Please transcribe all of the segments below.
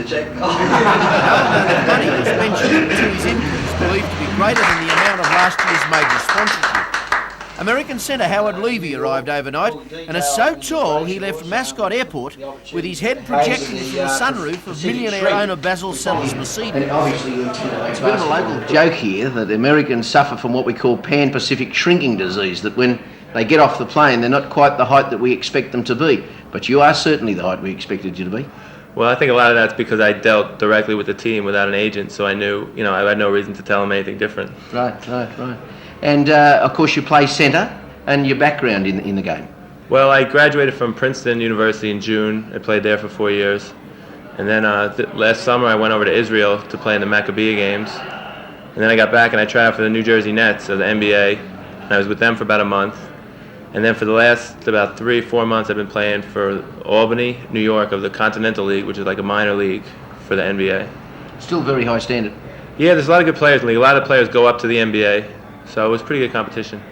Mr. Check. The money was mentioned to his increase, believed to be greater than the amount of last year's major sponsorship. American centre Howard Levy arrived overnight and is so tall he left Mascot Airport with his head projecting from the sunroof of millionaire owner Basil Sellers Mercedes. It's a bit of a local joke here that Americans suffer from what we call Pan-Pacific shrinking disease, that when they get off the plane they're not quite the height that we expect them to be. But you are certainly the height we expected you to be. Well, I think a lot of that's because I dealt directly with the team without an agent, so I knew, I had no reason to tell them anything different. Right. And, of course, you play centre, and your background in the game? Well, I graduated from Princeton University in June. I played there for 4 years. And then last summer I went over to Israel to play in the Maccabi games. And then I got back and I tried out for the New Jersey Nets of the NBA. And I was with them for about a month. And then for the last about 3-4 months I've been playing for Albany, New York of the Continental League, which is like a minor league for the NBA. Still very high standard. Yeah, there's a lot of good players in the league. A lot of players go up to the NBA. So it was pretty good competition.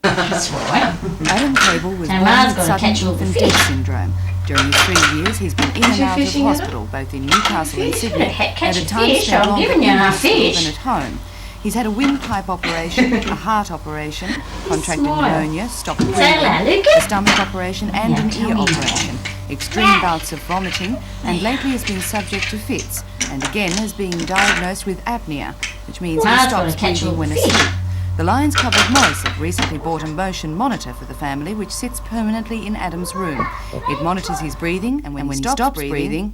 That's right. Adam Cable was born with sudden infant death syndrome. During his 3 years, he's been in and out of hospital, both in Newcastle and Sydney, and at times spent longer in hospital than at home. He's had a windpipe operation, a heart operation, contracted pneumonia, stopped breathing, a stomach operation and an ear operation, extreme bouts of vomiting, and lately has been subject to fits, and again has been diagnosed with apnea, which means he stops breathing when asleep. The Lions covered Moise have recently bought a motion monitor for the family, which sits permanently in Adam's room. It monitors his breathing, and when he stops breathing...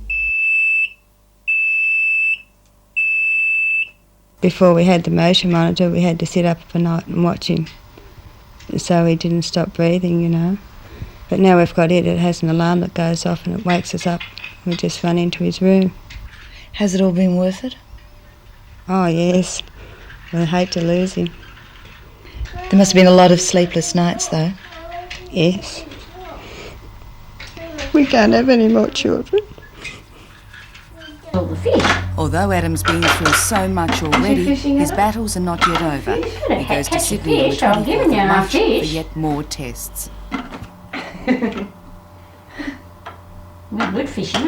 Before we had the motion monitor, we had to sit up for night and watch him, so he didn't stop breathing, But now we've got it has an alarm that goes off and it wakes us up. We just run into his room. Has it all been worth it? Oh, yes. I hate to lose him. There must have been a lot of sleepless nights, though. Yes. We can't have any more children. Although Adam's been through so much already, his battles are not yet over. He goes to Sydney on the 24th of March for yet more tests. We're good fishing.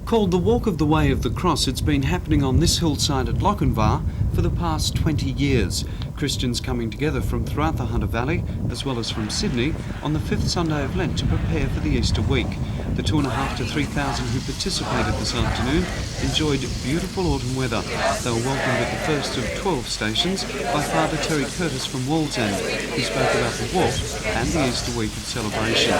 Called the Walk of the Way of the Cross, it's been happening on this hillside at Lochinvar for the past 20 years. Christians coming together from throughout the Hunter Valley, as well as from Sydney, on the 5th Sunday of Lent to prepare for the Easter week. The 2,500 to 3,000 who participated this afternoon enjoyed beautiful autumn weather. They were welcomed at the first of 12 stations by Father Terry Curtis from Wallsend, who spoke about the walk and the Easter week of celebration. A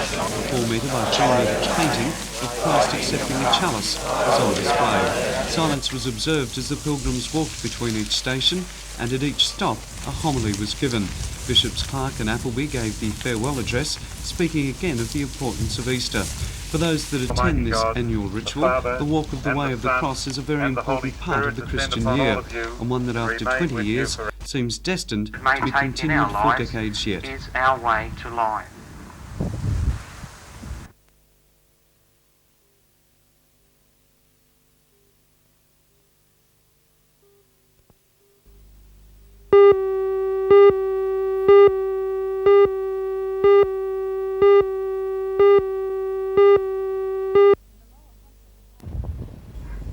4-metre by 3-metre painting of Christ accepting the chalice was on display. Silence was observed as the pilgrims walked between each station, and at each stop a homily was given. Bishops Clark and Appleby gave the farewell address, speaking again of the importance of Easter. For those that attend this annual ritual, the Walk of the Way of the Cross is a very important part of the Christian year, and one that after 20 years seems destined to be continued for decades yet. Is our way to life.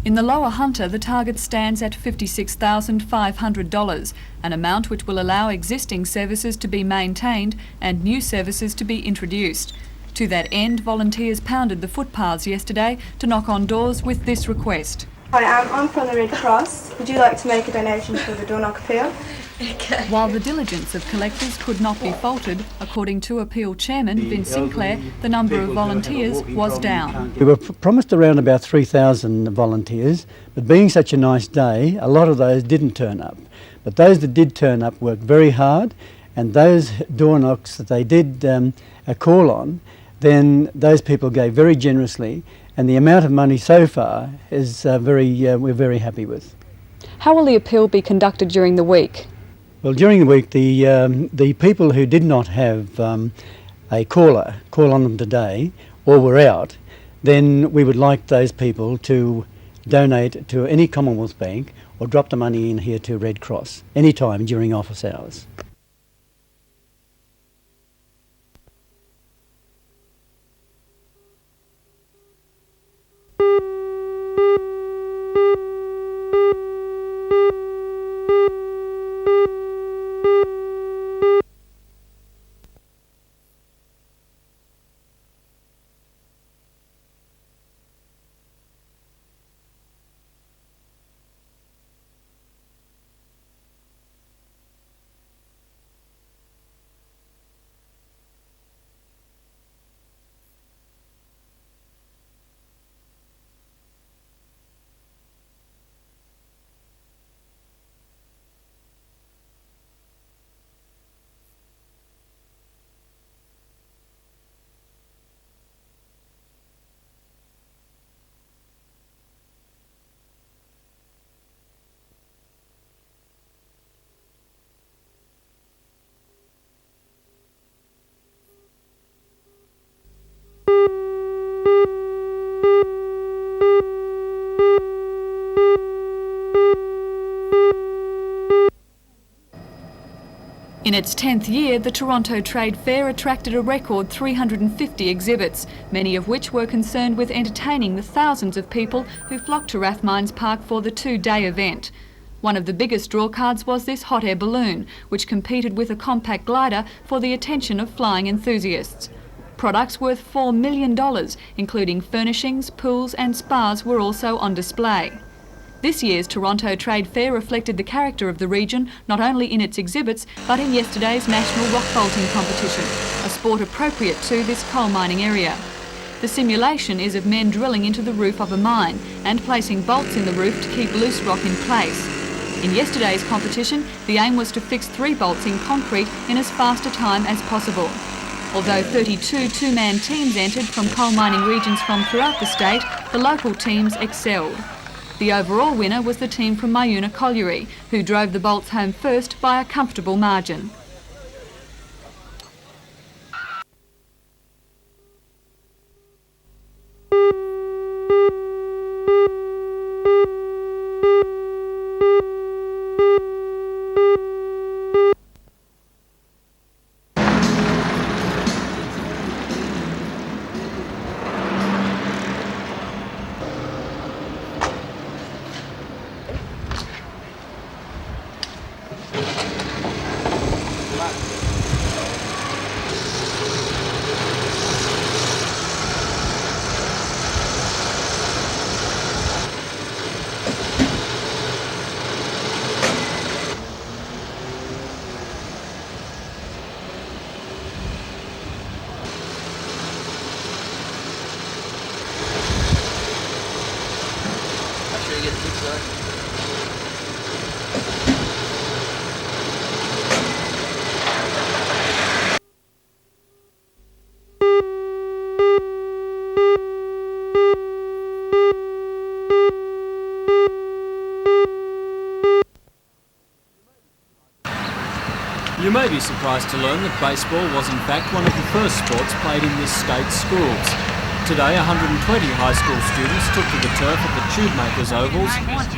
In the Lower Hunter, the target stands at $56,500, an amount which will allow existing services to be maintained and new services to be introduced. To that end, volunteers pounded the footpaths yesterday to knock on doors with this request. Hi, I'm from the Red Cross. Would you like to make a donation for the door knock appeal? Okay. While the diligence of collectors could not be faulted, according to appeal chairman Vince Sinclair, the number of volunteers was down. We were promised around about 3,000 volunteers, but being such a nice day, a lot of those didn't turn up. But those that did turn up worked very hard, and those door knocks that they did call on, then those people gave very generously, and the amount of money so far is we're very happy with. How will the appeal be conducted during the week? Well, during the week, the people who did not have a call on them today, or were out, then we would like those people to donate to any Commonwealth Bank or drop the money in here to Red Cross anytime during office hours. In its 10th year, the Toronto Trade Fair attracted a record 350 exhibits, many of which were concerned with entertaining the thousands of people who flocked to Rathmines Park for the two-day event. One of the biggest drawcards was this hot air balloon, which competed with a compact glider for the attention of flying enthusiasts. Products worth $4 million, including furnishings, pools and spas, were also on display. This year's Toronto Trade Fair reflected the character of the region, not only in its exhibits, but in yesterday's National Rock Vaulting competition, a sport appropriate to this coal mining area. The simulation is of men drilling into the roof of a mine and placing bolts in the roof to keep loose rock in place. In yesterday's competition, the aim was to fix 3 bolts in concrete in as fast a time as possible. Although 32 two-man teams entered from coal mining regions from throughout the state, the local teams excelled. The overall winner was the team from Myuna Colliery, who drove the bolts home first by a comfortable margin. You may be surprised to learn that baseball was in fact one of the first sports played in this state's schools. Today, 120 high school students took to the turf at the Tube Makers Ovals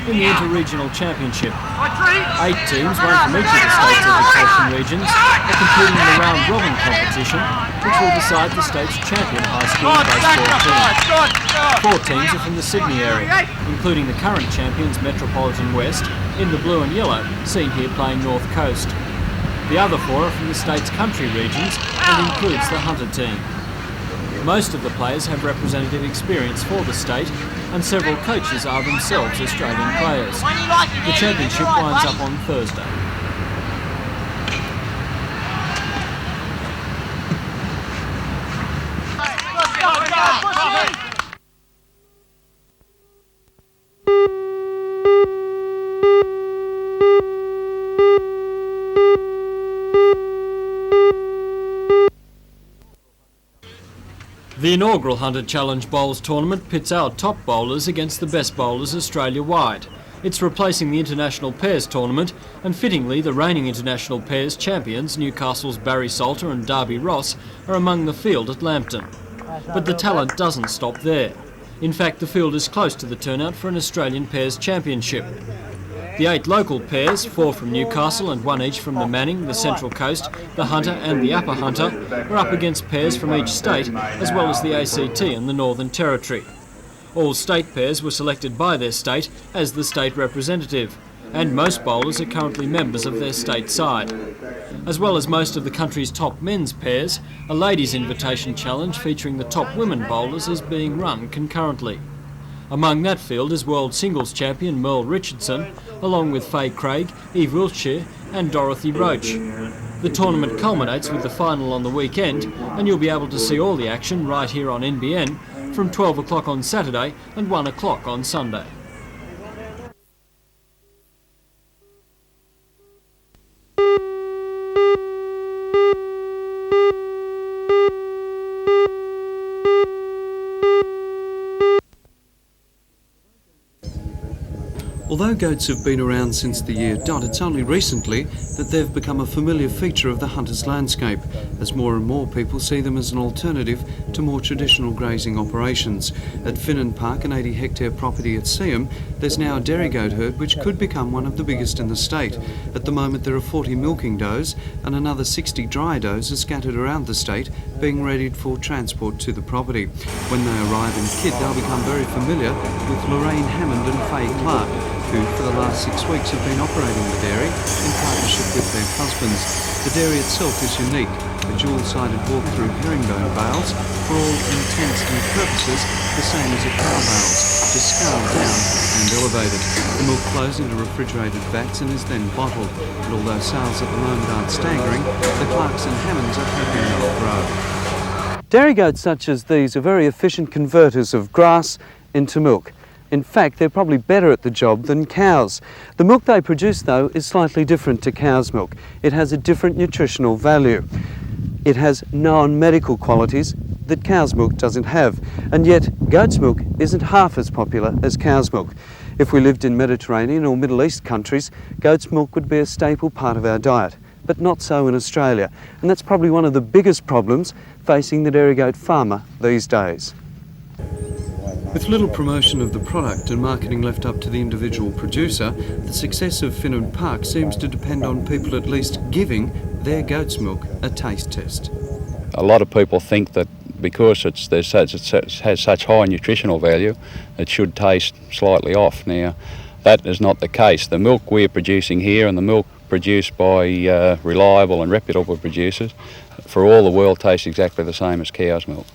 in the Inter-Regional Championship. 8 teams, one from each of the state's education regions, are competing in the round-robin competition, which will decide the state's champion high school baseball team. 4 teams are from the Sydney area, including the current champions Metropolitan West, in the blue and yellow, seen here playing North Coast. The other 4 are from the state's country regions and includes the Hunter team. Most of the players have representative experience for the state, and several coaches are themselves Australian players. The championship winds up on Thursday. The The inaugural Hunter Challenge Bowls tournament pits our top bowlers against the best bowlers Australia-wide. It's replacing the International Pairs tournament, and fittingly the reigning International Pairs champions, Newcastle's Barry Salter and Darby Ross, are among the field at Lambton. But the talent doesn't stop there. In fact, the field is close to the turnout for an Australian Pairs Championship. The 8 local pairs, 4 from Newcastle and 1 each from the Manning, the Central Coast, the Hunter and the Upper Hunter, are up against pairs from each state, as well as the ACT and the Northern Territory. All state pairs were selected by their state as the state representative, and most bowlers are currently members of their state side. As well as most of the country's top men's pairs, a ladies' invitation challenge featuring the top women bowlers is being run concurrently. Among that field is world singles champion Merle Richardson, along with Faye Craig, Eve Wiltshire and Dorothy Roach. The tournament culminates with the final on the weekend, and you'll be able to see all the action right here on NBN from 12 o'clock on Saturday and 1 o'clock on Sunday. Although goats have been around since the year dot, it's only recently that they've become a familiar feature of the hunter's landscape, as more and more people see them as an alternative to more traditional grazing operations. At Finnan Park, an 80-hectare property at Seaham, there's now a dairy goat herd which could become one of the biggest in the state. At the moment there are 40 milking does and another 60 dry does are scattered around the state, being readied for transport to the property. When they arrive in kid, they'll become very familiar with Lorraine Hammond and Faye Clark, who for the last 6 weeks have been operating the dairy in partnership with their husbands. The dairy itself is unique, a dual-sided walk-through herringbone bales, for all intents and purposes the same as a cow bales, just scaled down and elevated. The milk flows into refrigerated vats and is then bottled, but although sales at the moment aren't staggering, the Clarks and Hammonds are hoping they'll grow. Dairy goats such as these are very efficient converters of grass into milk. In fact, they're probably better at the job than cows. The milk they produce, though, is slightly different to cow's milk. It has a different nutritional value. It has known medical qualities that cow's milk doesn't have, and yet goat's milk isn't half as popular as cow's milk. If we lived in Mediterranean or Middle East countries, goat's milk would be a staple part of our diet, but not so in Australia, and that's probably one of the biggest problems facing the dairy goat farmer these days. With little promotion of the product and marketing left up to the individual producer, the success of Finnan Park seems to depend on people at least giving their goat's milk a taste test. A lot of people think that because it has such high nutritional value, it should taste slightly off. Now, that is not the case. The milk we're producing here and the milk produced by reliable and reputable producers, for all the world, tastes exactly the same as cow's milk.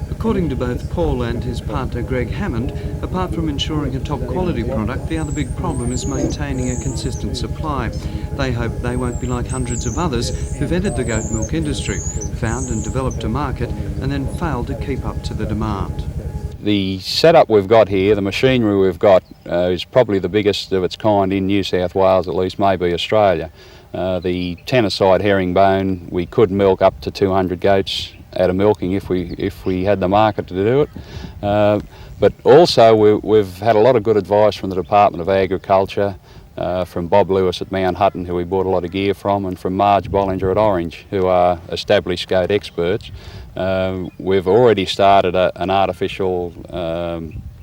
According to both Paul and his partner Greg Hammond, apart from ensuring a top quality product, the other big problem is maintaining a consistent supply. They hope they won't be like hundreds of others who've entered the goat milk industry, found and developed a market, and then failed to keep up to the demand. The setup we've got here, the machinery we've got, is probably the biggest of its kind in New South Wales, at least maybe Australia. The tenor-side herringbone, we could milk up to 200 goats out of milking if we had the market to do it. But also we've had a lot of good advice from the Department of Agriculture, from Bob Lewis at Mount Hutton, who we bought a lot of gear from, and from Marge Bollinger at Orange, who are established goat experts. We've already started an artificial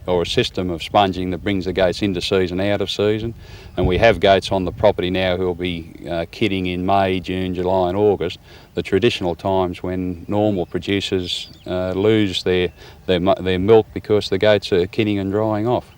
or a system of sponging that brings the goats into season, out of season, and we have goats on the property now who will be kidding in May, June, July and August, the traditional times when normal producers lose their milk because the goats are kidding and drying off.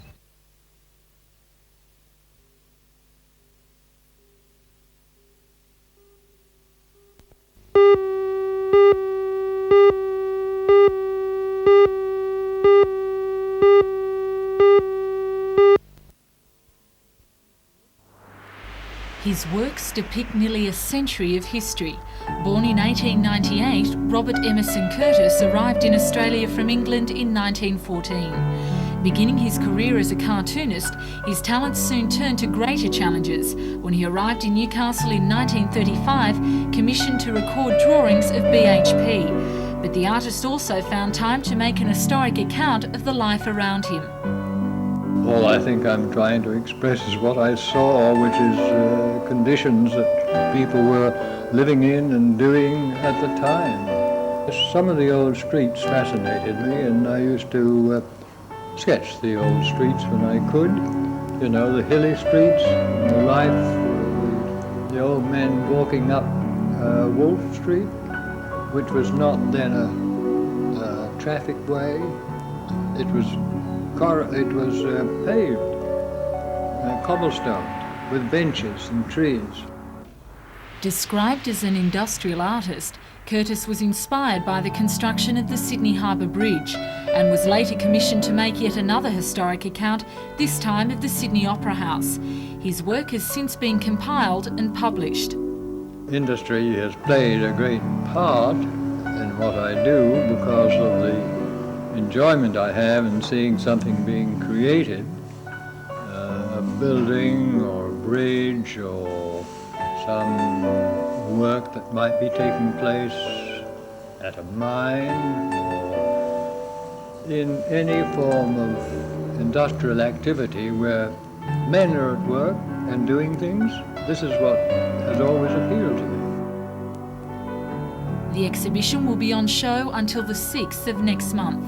His works depict nearly a century of history. Born in 1898, Robert Emerson Curtis arrived in Australia from England in 1914. Beginning his career as a cartoonist, his talents soon turned to greater challenges when he arrived in Newcastle in 1935, commissioned to record drawings of BHP. But the artist also found time to make an historic account of the life around him. All I think I'm trying to express is what I saw, which is conditions that people were living in and doing at the time. Some of the old streets fascinated me, and I used to sketch the old streets when I could. You know, the hilly streets, the life, the old men walking up Wolf Street, which was not then a traffic way. It was paved, cobblestone, with benches and trees. Described as an industrial artist, Curtis was inspired by the construction of the Sydney Harbour Bridge and was later commissioned to make yet another historic account, this time of the Sydney Opera House. His work has since been compiled and published. Industry has played a great part in what I do because of the enjoyment I have in seeing something being created, a building or a bridge or some work that might be taking place at a mine or in any form of industrial activity where men are at work and doing things. This is what has always appealed to me. The exhibition will be on show until the 6th of next month.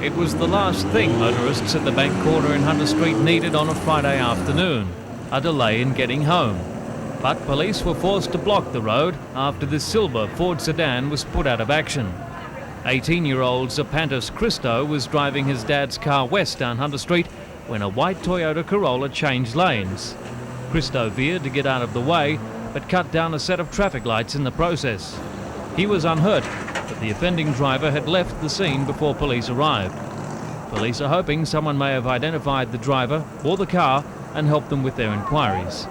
It was the last thing motorists at the bank corner in Hunter Street needed on a Friday afternoon, a delay in getting home. But police were forced to block the road after the silver Ford sedan was put out of action. 18-year-old Zapantis Christo was driving his dad's car west down Hunter Street when a white Toyota Corolla changed lanes. Christo veered to get out of the way, but cut down a set of traffic lights in the process. He was unhurt, but the offending driver had left the scene before police arrived. Police are hoping someone may have identified the driver or the car and helped them with their inquiries.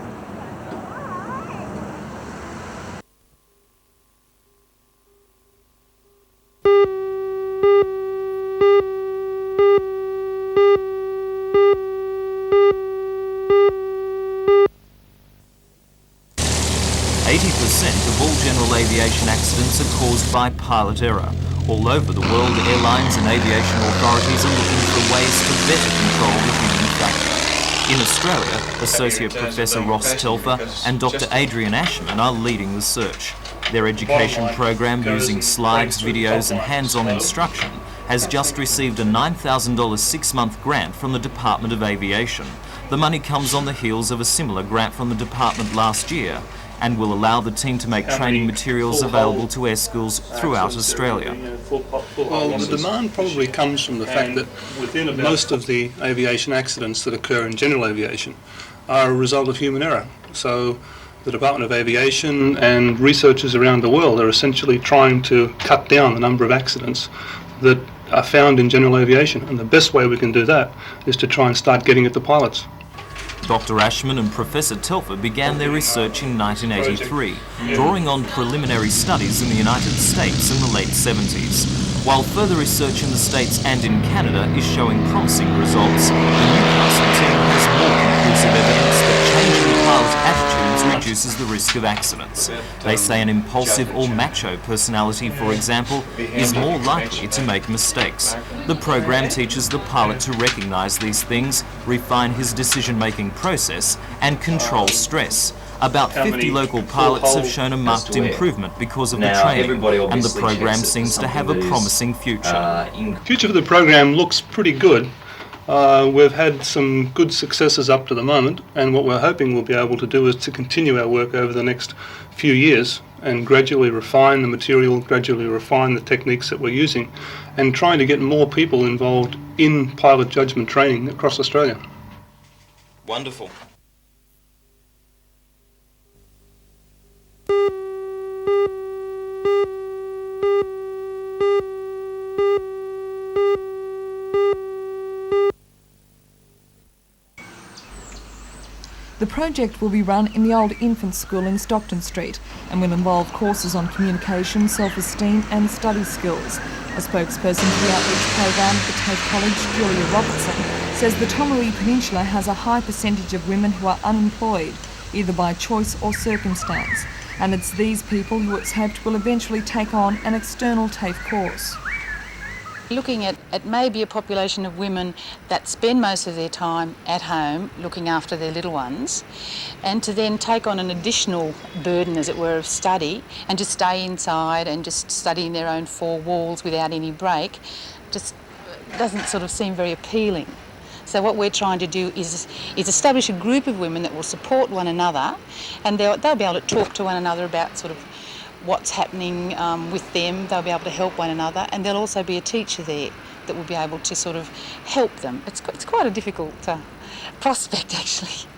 Of all general aviation accidents are caused by pilot error. All over the world, airlines and aviation authorities are looking for ways to better control the human factor. In Australia, Associate Professor Ross Telfer and Dr. Adrian Ashman are leading the search. Their education program using slides, videos and hands-on instruction has just received a $9,000 six-month grant from the Department of Aviation. The money comes on the heels of a similar grant from the department last year, and will allow the team to make training materials available to air schools throughout Australia. Well, the demand probably comes from the fact that most of the aviation accidents that occur in general aviation are a result of human error. So the Department of Aviation and researchers around the world are essentially trying to cut down the number of accidents that are found in general aviation, and the best way we can do that is to try and start getting at the pilots. Dr. Ashman and Professor Telfer began their research in 1983, drawing on preliminary studies in the United States in the late 70s. While further research in the States and in Canada is showing promising results, the Newcastle team has more conclusive evidence that changing pilot attitudes reduces the risk of accidents. They say an impulsive or macho personality, for example, is more likely to make mistakes. The program teaches the pilot to recognise these things, refine his decision-making process and control stress. About 50 local pilots have shown a marked improvement because of the training, and the program seems to have a promising future. Future for the program looks pretty good. We've had some good successes up to the moment, and what we're hoping we'll be able to do is to continue our work over the next few years and gradually refine the material, gradually refine the techniques that we're using, and trying to get more people involved in pilot judgment training across Australia. Wonderful. The project will be run in the old infant school in Stockton Street and will involve courses on communication, self-esteem and study skills. A spokesperson for the outreach program at the TAFE College, Julia Robertson, says the Tomaree Peninsula has a high percentage of women who are unemployed, either by choice or circumstance, and it's these people who it's hoped will eventually take on an external TAFE course. Looking at maybe a population of women that spend most of their time at home looking after their little ones, and to then take on an additional burden, as it were, of study and just stay inside and just study in their own four walls without any break, just doesn't sort of seem very appealing. So what we're trying to do is establish a group of women that will support one another, and they'll be able to talk to one another about sort of what's happening with them. They'll be able to help one another, and there'll also be a teacher there that will be able to sort of help them. It's quite a difficult prospect, actually.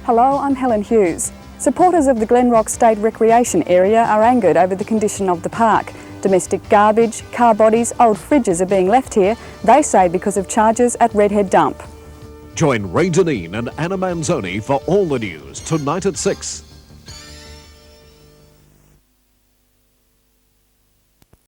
Hello, I'm Helen Hughes. Supporters of the Glenrock State Recreation Area are angered over the condition of the park. Domestic garbage, car bodies, old fridges are being left here, they say because of charges at Redhead Dump. Join Ray Deneen and Anna Manzoni for all the news tonight at 6.